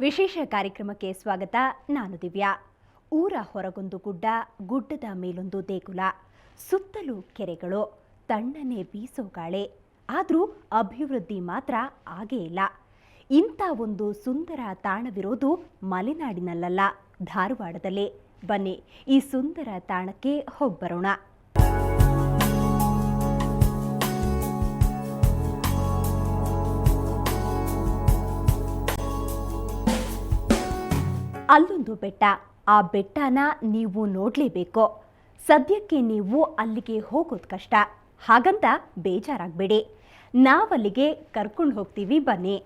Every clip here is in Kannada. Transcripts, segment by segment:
ವಿಶೇಷ ಕಾರ್ಯಕ್ರಮಕ್ಕೆ ಸ್ವಾಗತ. ನಾನು ದಿವ್ಯಾ. ಊರ ಹೊರಗೊಂದು ಗುಡ್ಡ, ಗುಡ್ಡದ ಮೇಲೊಂದು ದೇಗುಲ, ಸುತ್ತಲೂ ಕೆರೆಗಳು, ತಣ್ಣನೆ ಬೀಸೋ ಗಾಳಿ. ಆದರೂ ಅಭಿವೃದ್ಧಿ ಮಾತ್ರ ಆಗೇ ಇಲ್ಲ. ಇಂಥ ಒಂದು ಸುಂದರ ತಾಣವಿರೋದು ಮಲೆನಾಡಿನಲ್ಲ, ಧಾರವಾಡದಲ್ಲಿ. ಬನ್ನಿ ಈ ಸುಂದರ ತಾಣಕ್ಕೆ ಹೋಗ್ಬರೋಣ. ಅಲ್ಲೊಂದು ಬೆಟ್ಟ. ಆ ಬೆಟ್ಟನ ನೀವು ನೋಡಲೇಬೇಕು. ಸದ್ಯಕ್ಕೆ ನೀವು ಅಲ್ಲಿಗೆ ಹೋಗೋದು ಕಷ್ಟ, ಹಾಗಂತ ಬೇಜಾರಾಗಬೇಡಿ. ನಾವಲ್ಲಿಗೆ ಕರ್ಕೊಂಡು ಹೋಗ್ತೀವಿ, ಬನ್ನಿ.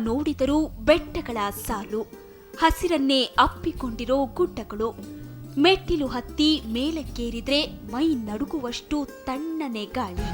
ನೋಡಿದರೂ ಬೆಟ್ಟಗಳ ಸಾಲು, ಹಸಿರನ್ನೇ ಅಪ್ಪಿಕೊಂಡಿರೋ ಗುಡ್ಡಗಳು. ಮೆಟ್ಟಿಲು ಹತ್ತಿ ಮೇಲಕ್ಕೇರಿದ್ರೆ ಮೈ ನಡುಗುವಷ್ಟು ತಣ್ಣನೆ ಗಾಳಿ.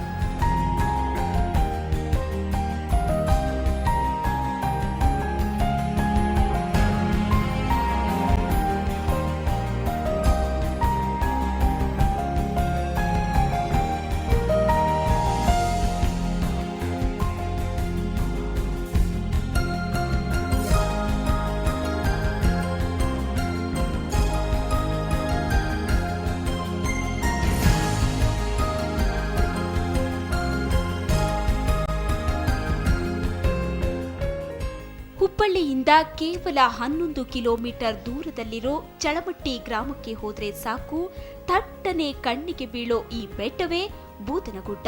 ಹುಬ್ಬಳ್ಳಿಯಿಂದ ಕೇವಲ 11 ಕಿಲೋಮೀಟರ್ ದೂರದಲ್ಲಿರೋ ಚಳಮಟ್ಟಿ ಗ್ರಾಮಕ್ಕೆ ಹೋದ್ರೆ ಸಾಕು, ಥಟ್ಟನೆ ಕಣ್ಣಿಗೆ ಬೀಳೋ ಈ ಬೆಟ್ಟವೇ ಬೂದನಗುಡ್ಡ.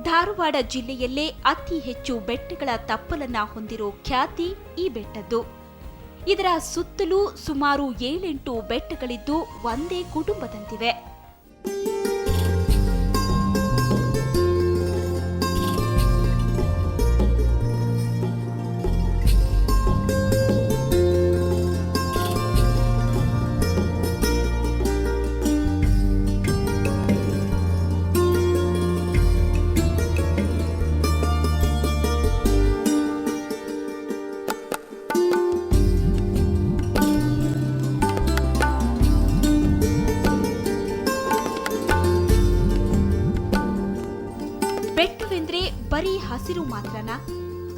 ಧಾರವಾಡ ಜಿಲ್ಲೆಯಲ್ಲೇ ಅತಿ ಹೆಚ್ಚು ಬೆಟ್ಟಗಳ ತಪ್ಪಲನ್ನ ಹೊಂದಿರೋ ಖ್ಯಾತಿ ಈ ಬೆಟ್ಟದ್ದು. ಇದರ ಸುತ್ತಲೂ ಸುಮಾರು 7-8 ಬೆಟ್ಟಗಳಿದ್ದು ಒಂದೇ ಕುಟುಂಬದಂತಿವೆ. ಬೆಟ್ಟವೆಂದ್ರೆ ಬರೀ ಹಸಿರು ಮಾತ್ರನಾ?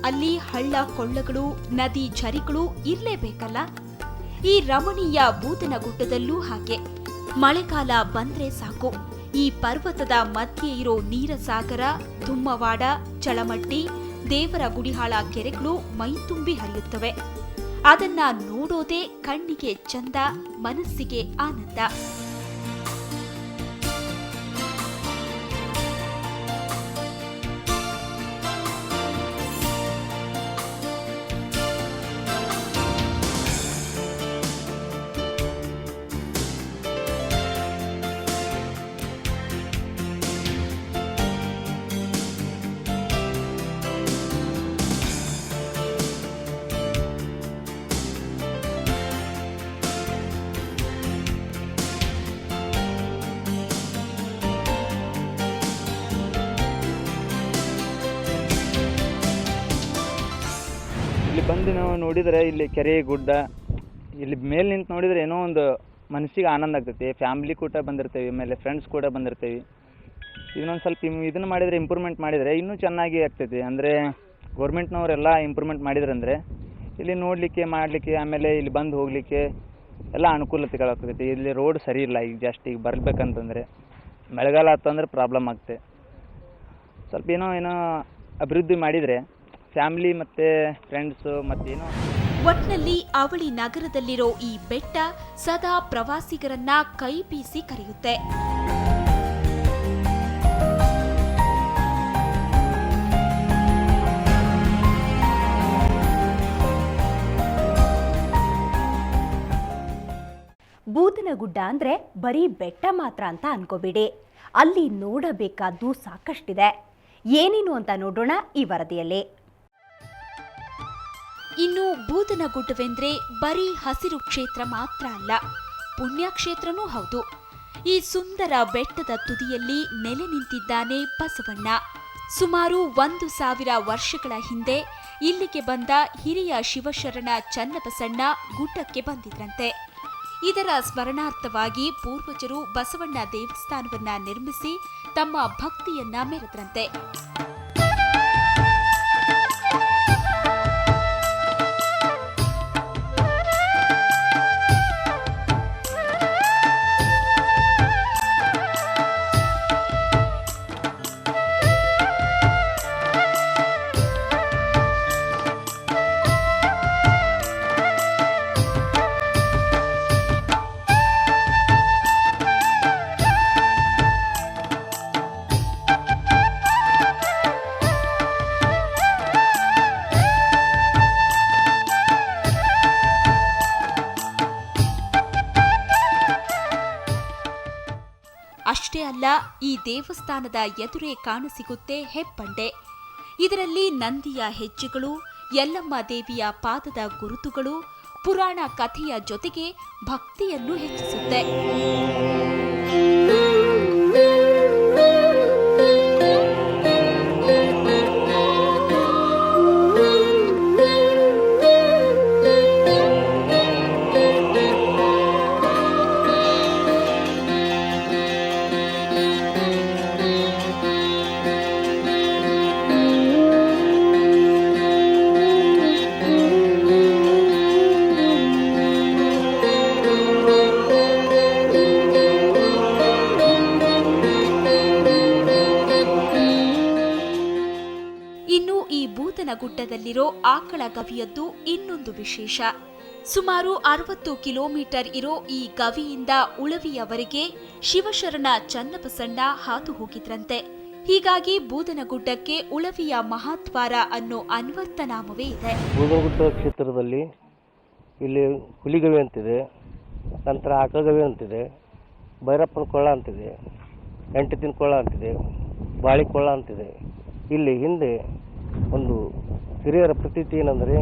ಅಲ್ಲಿ ಹಳ್ಳ ಕೊಳ್ಳಗಳು, ನದಿ ಝರಿಗಳು ಇರ್ಲೇಬೇಕಲ್ಲ. ಈ ರಮಣೀಯ ಬೂದನಗುಡ್ಡದಲ್ಲೂ ಹಾಗೆ. ಮಳೆಗಾಲ ಬಂದ್ರೆ ಸಾಕು, ಈ ಪರ್ವತದ ಮಧ್ಯೆ ಇರೋ ನೀರಸಾಗರ, ದುಮ್ಮವಾಡ, ಚಳಮಟ್ಟಿ, ದೇವರ ಗುಡಿಹಾಳ ಕೆರೆಗಳು ಮೈತುಂಬಿ ಹರಿಯುತ್ತವೆ. ಅದನ್ನ ನೋಡೋದೇ ಕಣ್ಣಿಗೆ ಚಂದ, ಮನಸ್ಸಿಗೆ ಆನಂದ. ಇಲ್ಲಿ ಬಂದು ನಾವು ನೋಡಿದರೆ ಇಲ್ಲಿ ಕೆರೆ ಗುಡ್ಡ, ಇಲ್ಲಿ ಮೇಲೆ ನಿಂತು ನೋಡಿದರೆ ಏನೋ ಒಂದು ಮನಸ್ಸಿಗೆ ಆನಂದ ಆಗ್ತೈತಿ. ಫ್ಯಾಮಿಲಿ ಕೂಡ ಬಂದಿರ್ತೇವೆ, ಆಮೇಲೆ ಫ್ರೆಂಡ್ಸ್ ಕೂಡ ಬಂದಿರ್ತೇವೆ. ಇನ್ನೊಂದು ಸ್ವಲ್ಪ ಇದನ್ನು ಮಾಡಿದರೆ, ಇಂಪ್ರೂವ್ಮೆಂಟ್ ಮಾಡಿದರೆ ಇನ್ನೂ ಚೆನ್ನಾಗಿ ಆಗ್ತೈತಿ. ಅಂದರೆ ಗೌರ್ಮೆಂಟ್ನವರೆಲ್ಲ ಇಂಪ್ರೂವ್ಮೆಂಟ್ ಮಾಡಿದ್ರಂದರೆ ಇಲ್ಲಿ ನೋಡಲಿಕ್ಕೆ, ಮಾಡಲಿಕ್ಕೆ, ಆಮೇಲೆ ಇಲ್ಲಿ ಬಂದು ಹೋಗಲಿಕ್ಕೆ ಎಲ್ಲ ಅನುಕೂಲತೆಗಳಾಗ್ತೈತಿ. ಇಲ್ಲಿ ರೋಡ್ ಸರಿ ಇಲ್ಲ, ಈಗ ಈಗ ಬರಬೇಕಂತಂದರೆ ಮಳೆಗಾಲ ಆತಂದ್ರೆ ಪ್ರಾಬ್ಲಮ್ ಆಗ್ತದೆ. ಸ್ವಲ್ಪ ಏನೋ ಅಭಿವೃದ್ಧಿ ಮಾಡಿದರೆ ಫ್ಯಾಮಿಲಿ ಮತ್ತು ಫ್ರೆಂಡ್ಸು ಮತ್ತೇನೋ. ಒಟ್ನಲ್ಲಿ ಅವಳಿ ನಗರದಲ್ಲಿರೋ ಈ ಬೆಟ್ಟ ಸದಾ ಪ್ರವಾಸಿಗರನ್ನ ಕೈ ಬೀಸಿ ಕರೆಯುತ್ತೆ. ಬೂದನಗುಡ್ಡ ಅಂದ್ರೆ ಬರೀ ಬೆಟ್ಟ ಮಾತ್ರ ಅಂತ ಅನ್ಕೋಬೇಡಿ. ಅಲ್ಲಿ ನೋಡಬೇಕಾದ್ದು ಸಾಕಷ್ಟಿದೆ. ಏನೇನು ಅಂತ ನೋಡೋಣ ಈ ವರದಿಯಲ್ಲಿ. ಇನ್ನು ಬೂದನಗುಡ್ಡವೆಂದ್ರೆ ಬರೀ ಹಸಿರು ಕ್ಷೇತ್ರ ಮಾತ್ರ ಅಲ್ಲ, ಪುಣ್ಯಕ್ಷೇತ್ರನೂ ಹೌದು. ಈ ಸುಂದರ ಬೆಟ್ಟದ ತುದಿಯಲ್ಲಿ ನೆಲೆ ನಿಂತಿದ್ದಾನೆ ಬಸವಣ್ಣ. ಸುಮಾರು 1000 ವರ್ಷಗಳ ಹಿಂದೆ ಇಲ್ಲಿಗೆ ಬಂದ ಹಿರಿಯ ಶಿವಶರಣ ಚನ್ನಬಸಣ್ಣ ಗುಡ್ಡಕ್ಕೆ ಬಂದಿದ್ರಂತೆ. ಇದರ ಸ್ಮರಣಾರ್ಥವಾಗಿ ಪೂರ್ವಜರು ಬಸವಣ್ಣ ದೇವಸ್ಥಾನವನ್ನ ನಿರ್ಮಿಸಿ ತಮ್ಮ ಭಕ್ತಿಯನ್ನ ಮೆರೆದ್ರಂತೆ. ಅಷ್ಟೇ ಅಲ್ಲ, ಈ ದೇವಸ್ಥಾನದ ಎದುರೇ ಕಾಣಸಿಗುತ್ತೆ ಹೆಬ್ಬಂಡೆ. ಇದರಲ್ಲಿ ನಂದಿಯ ಹೆಜ್ಜೆಗಳು, ಯಲ್ಲಮ್ಮ ದೇವಿಯ ಪಾದದ ಗುರುತುಗಳು ಪುರಾಣ ಕಥೆಯ ಜೊತೆಗೆ ಭಕ್ತಿಯನ್ನು ಹೆಚ್ಚಿಸುತ್ತೆ. ಗುಡ್ಡದಲ್ಲಿರೋ ಆಕಳ ಗವಿಯದ್ದು ಇನ್ನೊಂದು ವಿಶೇಷ. ಸುಮಾರು 60 ಕಿಲೋಮೀಟರ್ ಇರೋ ಈ ಗವಿಯಿಂದ ಉಳವಿಯವರೆಗೆ ಶಿವಶರಣ ಚನ್ನಬಸಣ್ಣ ಹಾದು ಹೋಗಿದ್ರಂತೆ. ಹೀಗಾಗಿ ಬೂದನಗುಡ್ಡಕ್ಕೆ ಉಳವಿಯ ಮಹಾದ್ವಾರ ಅನ್ನೋ ಅನ್ವರ್ಥನಾಮವೇ ಇದೆ. ಬೂದನಗುಡ್ಡ ಕ್ಷೇತ್ರದಲ್ಲಿ ಇಲ್ಲಿ ಹುಲಿಗವಿ ಅಂತಿದೆ, ನಂತರ ಆಕಳಗವಿ ಅಂತಿದೆ, ಭೈರಪ್ಪನ ಕೊಳ್ಳ ಅಂತಿದೆ, ಎಂಟತಿನ ಕೊಳ್ಳ ಅಂತಿದೆ, ಬಾಳಿ ಕೊಳ್ಳ ಅಂತಿದೆ. ಇಲ್ಲಿ ಹಿಂದೆ ಒಂದು ಹಿರಿಯರ ಪ್ರತೀತಿ ಏನಂದರೆ,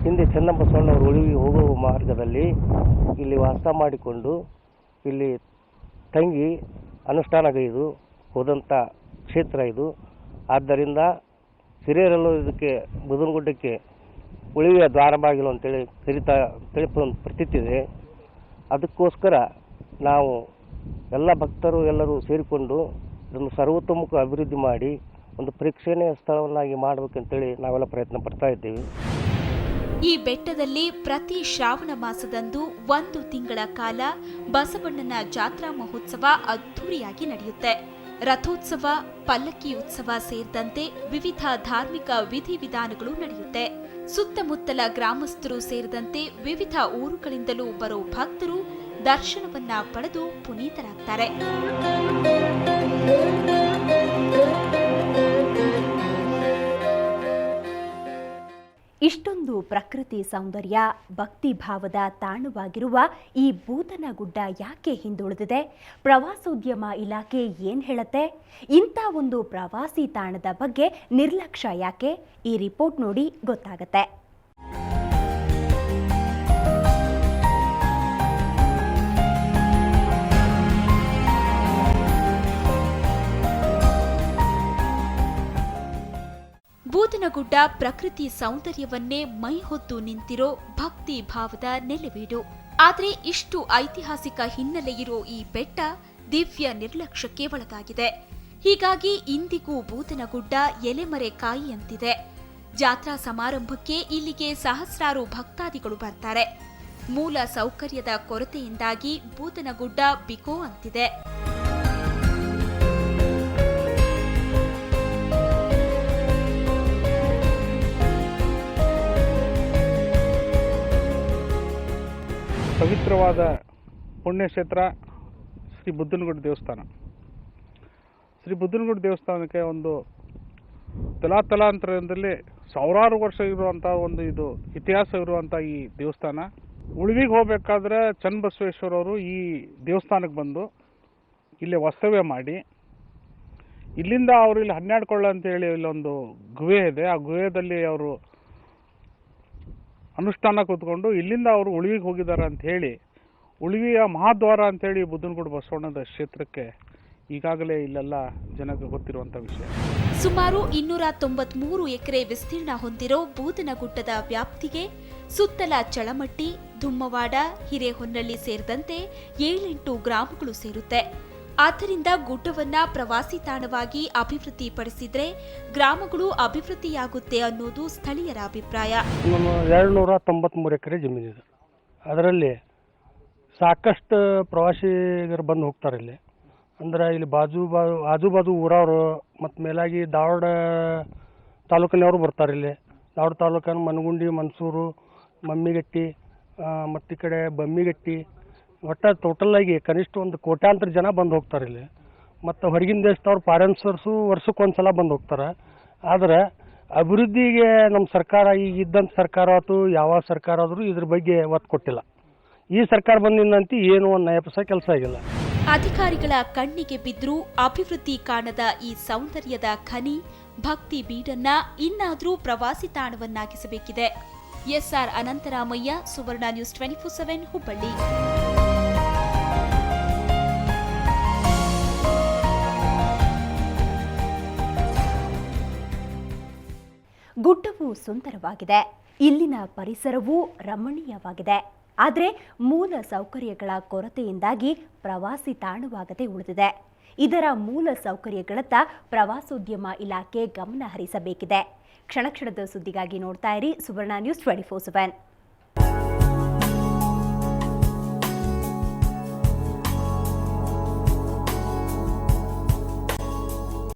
ಹಿಂದೆ ಚನ್ನಬಸವಣ್ಣವರು ಉಳಿವಿಗೆ ಹೋಗುವ ಮಾರ್ಗದಲ್ಲಿ ಇಲ್ಲಿ ವಾಸ ಮಾಡಿಕೊಂಡು ಇಲ್ಲಿ ತಂಗಿ ಅನುಷ್ಠಾನಗೈದು ಹೋದಂಥ ಕ್ಷೇತ್ರ ಇದು. ಆದ್ದರಿಂದ ಹಿರಿಯರೆಲ್ಲೂ ಇದಕ್ಕೆ ಬೂದನಗುಡ್ಡಕ್ಕೆ ಉಳಿವಿಯ ದ್ವಾರ ಬಾಗಿಲು ಅಂತೇಳಿ ಅಂತೇಳಿ ಒಂದು ಪ್ರತೀತಿ ಇದೆ. ಅದಕ್ಕೋಸ್ಕರ ನಾವು ಎಲ್ಲ ಭಕ್ತರು ಎಲ್ಲರೂ ಸೇರಿಕೊಂಡು ಇದನ್ನು ಸರ್ವತೋಮುಖ ಅಭಿವೃದ್ಧಿ ಮಾಡಿ ಒಂದು ಪ್ರೇಕ್ಷಣೀಯ ಸ್ಥಳವನ್ನಾಗಿ ಮಾಡಬೇಕಂತೇಳಿ ನಾವೆಲ್ಲ ಪ್ರಯತ್ನ ಪಡ್ತಾ ಇದ್ದೀವಿ. ಈ ಬೆಟ್ಟದಲ್ಲಿ ಪ್ರತಿ ಶ್ರಾವಣ ಮಾಸದಂದು 1 ತಿಂಗಳ ಕಾಲ ಬಸವಣ್ಣನ ಜಾತ್ರಾ ಮಹೋತ್ಸವ ಅದ್ಧೂರಿಯಾಗಿ ನಡೆಯುತ್ತೆ. ರಥೋತ್ಸವ, ಪಲ್ಲಕ್ಕಿ ಉತ್ಸವ ಸೇರಿದಂತೆ ವಿವಿಧ ಧಾರ್ಮಿಕ ವಿಧಿವಿಧಾನಗಳು ನಡೆಯುತ್ತೆ. ಸುತ್ತಮುತ್ತಲ ಗ್ರಾಮಸ್ಥರು ಸೇರಿದಂತೆ ವಿವಿಧ ಊರುಗಳಿಂದಲೂ ಬರೋ ಭಕ್ತರು ದರ್ಶನವನ್ನ ಪಡೆದು ಪುನೀತರಾಗ್ತಾರೆ. ಇಷ್ಟೊಂದು ಪ್ರಕೃತಿ ಸೌಂದರ್ಯ, ಭಕ್ತಿ ಭಾವದ ತಾಣವಾಗಿರುವ ಈ ಬೂದನಗುಡ್ಡ ಯಾಕೆ ಹಿಂದುಳಿದಿದೆ? ಪ್ರವಾಸೋದ್ಯಮ ಇಲಾಖೆ ಏನ್ ಹೇಳುತ್ತೆ? ಇಂಥ ಒಂದು ಪ್ರವಾಸಿ ತಾಣದ ಬಗ್ಗೆ ನಿರ್ಲಕ್ಷ್ಯ ಯಾಕೆ? ಈ ರಿಪೋರ್ಟ್ ನೋಡಿ ಗೊತ್ತಾಗತ್ತೆ. ಬೂದನಗುಡ್ಡ ಪ್ರಕೃತಿ ಸೌಂದರ್ಯವನ್ನೇ ಮೈಹೊತ್ತು ನಿಂತಿರೋ ಭಕ್ತಿ ಭಾವದ ನೆಲೆವೀಡು. ಆದ್ರೆ ಇಷ್ಟು ಐತಿಹಾಸಿಕ ಹಿನ್ನೆಲೆ ಇರೋ ಈ ಬೆಟ್ಟ ದಿವ್ಯ ನಿರ್ಲಕ್ಷ್ಯಕ್ಕೆ ಒಳಗಾಗಿದೆ. ಹೀಗಾಗಿ ಇಂದಿಗೂ ಬೂದನಗುಡ್ಡ ಎಲೆಮರೆ ಕಾಯಿಯಂತಿದೆ. ಜಾತ್ರಾ ಸಮಾರಂಭಕ್ಕೆ ಇಲ್ಲಿಗೆ ಸಹಸ್ರಾರು ಭಕ್ತಾದಿಗಳು ಬರ್ತಾರೆ. ಮೂಲ ಸೌಕರ್ಯದ ಕೊರತೆಯಿಂದಾಗಿ ಬೂದನಗುಡ್ಡ ಬಿಕೋ ಅಂತಿದೆ. ಪವಿತ್ರವಾದ ಪುಣ್ಯಕ್ಷೇತ್ರ ಶ್ರೀ ಬುದ್ದನಗುಡ್ಡ ದೇವಸ್ಥಾನ. ಶ್ರೀ ಬುದ್ದನಗುಡ್ಡ ದೇವಸ್ಥಾನಕ್ಕೆ ಒಂದು ತಲಾಂತರದಲ್ಲಿ ಸಾವಿರಾರು ವರ್ಷ ಇರುವಂಥ ಒಂದು ಇದು ಇತಿಹಾಸ ಇರುವಂಥ ಈ ದೇವಸ್ಥಾನ. ಉಳಿವಿಗೆ ಹೋಗಬೇಕಾದ್ರೆ ಚನ್ನಬಸವೇಶ್ವರವರು ಈ ದೇವಸ್ಥಾನಕ್ಕೆ ಬಂದು ಇಲ್ಲಿ ವಾಸ್ತವ್ಯ ಮಾಡಿ, ಇಲ್ಲಿಂದ ಅವರು ಇಲ್ಲಿ 12 ಕೊಳ್ಳ ಅಂತೇಳಿ ಇಲ್ಲೊಂದು ಗುಹೆ ಇದೆ. ಆ ಗುಹೆಯಲ್ಲಿ ಅವರು ಅನುಷ್ಠಾನ ಕೂತ್ಕೊಂಡು ಇಲ್ಲಿಂದ ಅವರು ಉಳಿವಿಗೆ ಹೋಗಿದ್ದಾರೆ ಅಂತ ಹೇಳಿ ಉಳಿವಿಯ ಮಹಾದ್ವಾರ ಅಂತೇಳಿ ಬುದ್ದನಗುಡಿ ಬಸವಣ್ಣನ ಕ್ಷೇತ್ರಕ್ಕೆ ಈಗಾಗಲೇ ಇಲ್ಲೆಲ್ಲ ಜನಕ್ಕೆ ಗೊತ್ತಿರುವಂಥ ವಿಷಯ. ಸುಮಾರು 293 ಎಕರೆ ವಿಸ್ತೀರ್ಣ ಹೊಂದಿರೋ ಬೂದನಗುಡ್ಡದ ವ್ಯಾಪ್ತಿಗೆ ಸುತ್ತಲ ಚಳಮಟ್ಟಿ, ದುಮ್ಮವಾಡ, ಹಿರೇಹೊನ್ನಳ್ಳಿ ಸೇರಿದಂತೆ 7-8 ಗ್ರಾಮಗಳು ಸೇರುತ್ತೆ. ಆದ್ದರಿಂದ ಗುಡ್ಡವನ್ನ ಪ್ರವಾಸಿ ತಾಣವಾಗಿ ಅಭಿವೃದ್ಧಿಪಡಿಸಿದ್ರೆ ಗ್ರಾಮಗಳು ಅಭಿವೃದ್ಧಿಯಾಗುತ್ತೆ ಅನ್ನೋದು ಸ್ಥಳೀಯರ ಅಭಿಪ್ರಾಯ. 293 ಎಕರೆ ಜಮೀನಿದೆ. ಅದರಲ್ಲಿ ಸಾಕಷ್ಟು ಪ್ರವಾಸಿಗರು ಬಂದು ಹೋಗ್ತಾರೆ. ಇಲ್ಲಿ ಅಂದ್ರೆ ಇಲ್ಲಿ ಆಜು ಬಾಜು ಊರವರು ಮತ್ತು ಮೇಲಾಗಿ ಧಾರವಾಡ ತಾಲೂಕಿನವರು ಬರ್ತಾರೆ. ಇಲ್ಲಿ ಧಾರವಾಡ ತಾಲೂಕಿನ ಮನಗುಂಡಿ, ಮನ್ಸೂರು, ಮಮ್ಮಿಗಟ್ಟಿ ಮತ್ತು ಈ ಕಡೆ ಬಮ್ಮಿಗಟ್ಟಿ, ಒಟ್ಟು ಟೋಟಲಾಗಿ ಕನಿಷ್ಠ ಒಂದು ಕೋಟ್ಯಾಂತರ ಜನ ಬಂದು ಹೋಗ್ತಾರೆ ಇಲ್ಲಿ. ಮತ್ತು ಹೊರಗಿನ ದೇಶದವ್ರು ಫಾರಿನ್ಸರ್ಸು ವರ್ಷಕ್ಕೊಂದು ಸಲ ಬಂದು ಹೋಗ್ತಾರೆ. ಆದರೆ ಅಭಿವೃದ್ಧಿಗೆ ನಮ್ಮ ಸರ್ಕಾರ ಈಗ ಇದ್ದಂಥ ಸರ್ಕಾರ ಆಯ್ತು, ಯಾವ ಸರ್ಕಾರ ಆದರೂ ಇದ್ರ ಬಗ್ಗೆ ಒತ್ತು ಕೊಟ್ಟಿಲ್ಲ. ಈ ಸರ್ಕಾರ ಬಂದಿಂದಂತೂ ಏನು ಒಂದು ನಯಪಸ ಕೆಲಸ ಆಗಿಲ್ಲ. ಅಧಿಕಾರಿಗಳ ಕಣ್ಣಿಗೆ ಬಿದ್ದರೂ ಅಭಿವೃದ್ಧಿ ಕಾಣದ ಈ ಸೌಂದರ್ಯದ ಖನಿ ಭಕ್ತಿ ಬೀಡನ್ನ ಇನ್ನಾದರೂ ಪ್ರವಾಸಿ ತಾಣವನ್ನಾಗಿಸಬೇಕಿದೆ. ಎಸ್ಆರ್ ಅನಂತರಾಮಯ್ಯ, ಸುವರ್ಣ ನ್ಯೂಸ್ 24/7 ಹುಬ್ಬಳ್ಳಿ. ಗುಡ್ಡವು ಸುಂದರವಾಗಿದೆ, ಇಲ್ಲಿನ ಪರಿಸರವೂ ರಮಣೀಯವಾಗಿದೆ. ಆದರೆ ಮೂಲ ಸೌಕರ್ಯಗಳ ಕೊರತೆಯಿಂದಾಗಿ ಪ್ರವಾಸಿ ತಾಣವಾಗದೆ ಉಳಿದಿದೆ. ಇದರ ಮೂಲ ಸೌಕರ್ಯಗಳತ್ತ ಪ್ರವಾಸೋದ್ಯಮ ಇಲಾಖೆ ಗಮನ ಹರಿಸಬೇಕಿದೆ. ಕ್ಷಣ ಕ್ಷಣದ ಸುದ್ದಿಗಾಗಿ ನೋಡ್ತಾ ಇರಿ ಸುವರ್ಣ ನ್ಯೂಸ್ 24/7.